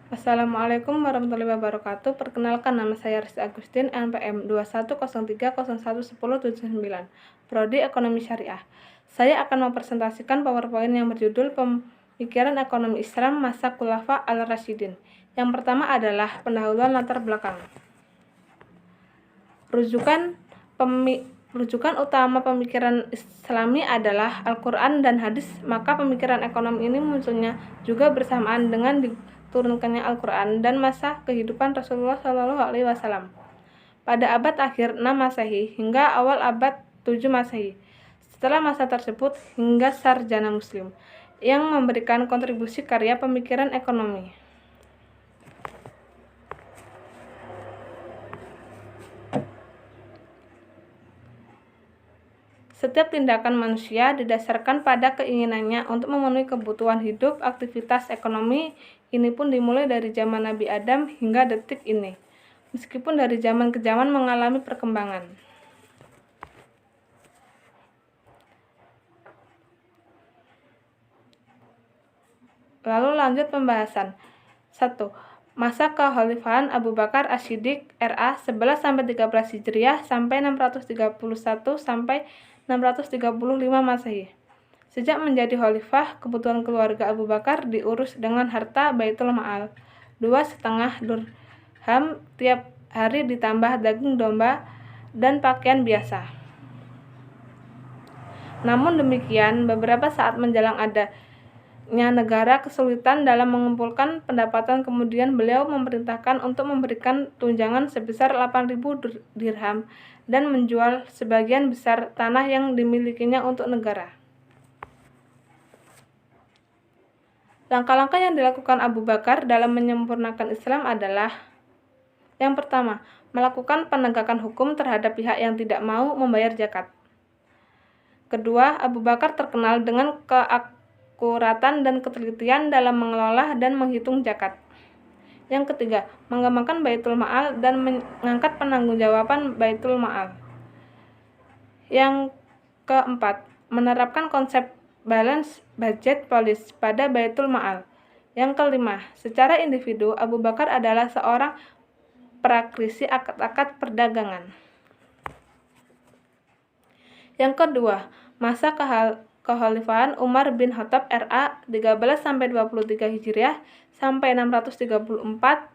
Assalamualaikum warahmatullahi wabarakatuh. Perkenalkan, nama saya Rizky Agustin, NPM 2103011079, Prodi Ekonomi Syariah. Saya akan mempresentasikan PowerPoint yang berjudul Pemikiran Ekonomi Islam Masa Khulafa al-Rasyidin. Yang pertama adalah pendahuluan latar belakang. Rujukan utama pemikiran Islami adalah Al-Quran dan hadis, maka pemikiran ekonomi ini munculnya juga bersamaan dengan diturunkannya Al-Quran dan masa kehidupan Rasulullah SAW pada abad akhir 6 Masehi hingga awal abad 7 Masehi. Setelah masa tersebut hingga sarjana Muslim yang memberikan kontribusi karya pemikiran ekonomi. Setiap tindakan manusia didasarkan pada keinginannya untuk memenuhi kebutuhan hidup. Aktivitas ekonomi ini pun dimulai dari zaman Nabi Adam hingga detik ini, meskipun dari zaman ke zaman mengalami perkembangan. Lalu lanjut pembahasan. 1. Masa kekhalifahan Abu Bakar As-Siddiq RA 11-13 Hijriah sampai 631 sampai 635 Masehi. Sejak menjadi khalifah, kebutuhan keluarga Abu Bakar diurus dengan harta Baitul Ma'al 2,5 dirham tiap hari ditambah daging domba dan pakaian biasa. Namun demikian, beberapa saat menjelang adanya negara kesulitan dalam mengumpulkan pendapatan, kemudian beliau memerintahkan untuk memberikan tunjangan sebesar 8.000 dirham dan menjual sebagian besar tanah yang dimilikinya untuk negara. Langkah-langkah yang dilakukan Abu Bakar dalam menyempurnakan Islam adalah: yang pertama, melakukan penegakan hukum terhadap pihak yang tidak mau membayar zakat. Kedua, Abu Bakar terkenal dengan keakuratan dan ketelitian dalam mengelola dan menghitung zakat. Yang ketiga, mengembangkan Baitul Ma'al dan mengangkat penanggung-jawaban Baitul Ma'al. Yang keempat, menerapkan konsep balance budget policy pada Baitul Ma'al. Yang kelima, secara individu, Abu Bakar adalah seorang praktisi akad-akad perdagangan. Yang kedua, masa kekhalifahan Umar bin Khattab RA 13-23 Hijriah sampai 634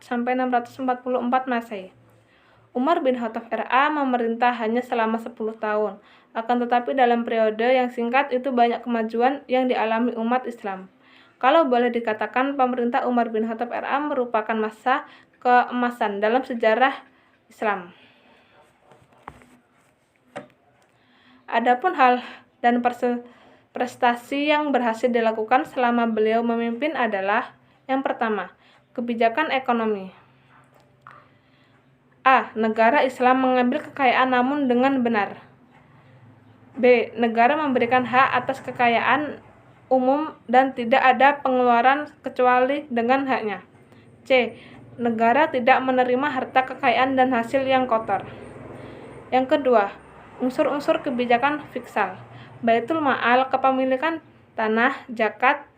sampai 644 Masehi. Umar bin Khattab RA memerintah hanya selama 10 tahun. Akan tetapi dalam periode yang singkat itu banyak kemajuan yang dialami umat Islam. Kalau boleh dikatakan, pemerintah Umar bin Khattab RA merupakan masa keemasan dalam sejarah Islam. Adapun hal dan prestasi yang berhasil dilakukan selama beliau memimpin adalah: yang pertama, kebijakan ekonomi. A. Negara Islam mengambil kekayaan namun dengan benar. B. Negara memberikan hak atas kekayaan umum dan tidak ada pengeluaran kecuali dengan haknya. C. Negara tidak menerima harta kekayaan dan hasil yang kotor. Yang kedua, unsur-unsur kebijakan fiskal. Baitul Ma'al, kepemilikan tanah, zakat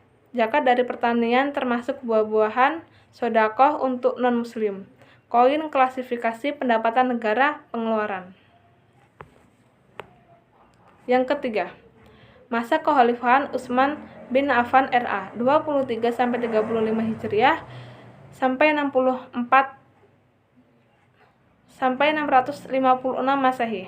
dari pertanian termasuk buah-buahan, sedekah untuk non-muslim, koin, klasifikasi pendapatan negara, pengeluaran. Yang ketiga, masa kekhalifahan Utsman bin Affan RA 23-35 Hijriah sampai 64 sampai 656 Masehi.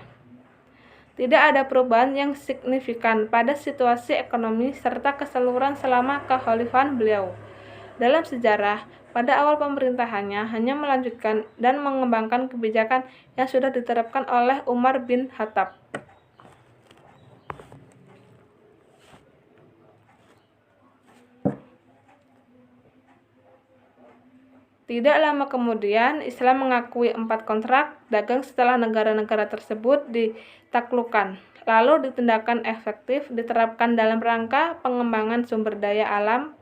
Tidak ada perubahan yang signifikan pada situasi ekonomi serta keseluruhan selama kekhalifahan beliau. Dalam sejarah, pada awal pemerintahannya hanya melanjutkan dan mengembangkan kebijakan yang sudah diterapkan oleh Umar bin Khattab. Tidak lama kemudian, Islam mengakui 4 kontrak dagang setelah negara-negara tersebut ditaklukkan. Lalu tindakan efektif diterapkan dalam rangka pengembangan sumber daya alam.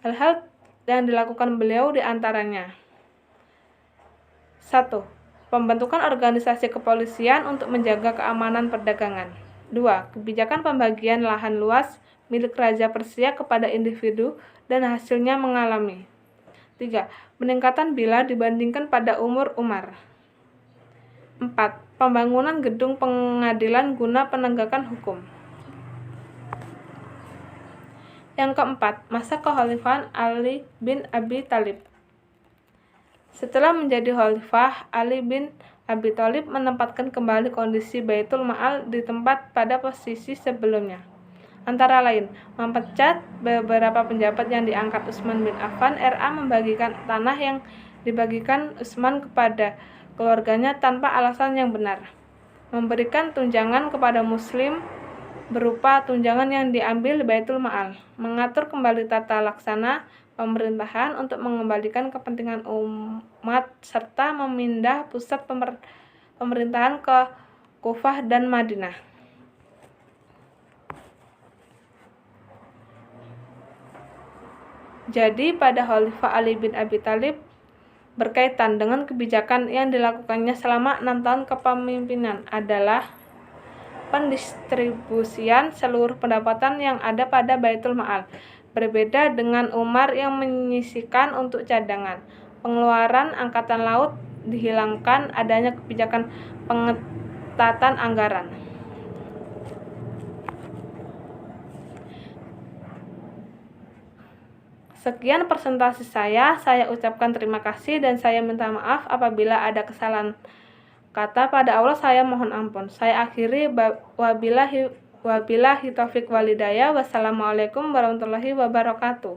Hal-hal yang dilakukan beliau diantaranya: 1. Pembentukan organisasi kepolisian untuk menjaga keamanan perdagangan. 2. Kebijakan pembagian lahan luas milik Raja Persia kepada individu dan hasilnya mengalami 3. Peningkatan bila dibandingkan pada umur Umar. 4. Pembangunan gedung pengadilan guna penegakan hukum. Yang keempat, masa kekhalifahan Ali bin Abi Thalib. Setelah menjadi khalifah, Ali bin Abi Thalib menempatkan kembali kondisi Baitul Ma'al di tempat pada posisi sebelumnya. Antara lain, memecat beberapa penjabat yang diangkat Utsman bin Affan. RA membagikan tanah yang dibagikan Utsman kepada keluarganya tanpa alasan yang benar. Memberikan tunjangan kepada Muslim berupa tunjangan yang diambil di Baitul Ma'al. Mengatur kembali tata laksana pemerintahan untuk mengembalikan kepentingan umat serta memindah pusat pemerintahan ke Kufah dan Madinah. Jadi pada Khalifah Ali bin Abi Thalib berkaitan dengan kebijakan yang dilakukannya selama 6 tahun kepemimpinan adalah pendistribusian seluruh pendapatan yang ada pada Baitul Ma'al. Berbeda dengan Umar yang menyisihkan untuk cadangan. Pengeluaran angkatan laut dihilangkan, adanya kebijakan pengetatan anggaran. Sekian presentasi saya ucapkan terima kasih dan saya minta maaf apabila ada kesalahan kata. Pada Allah saya mohon ampun. Saya akhiri, wabillahi taufik walhidayah. Wassalamualaikum warahmatullahi wabarakatuh.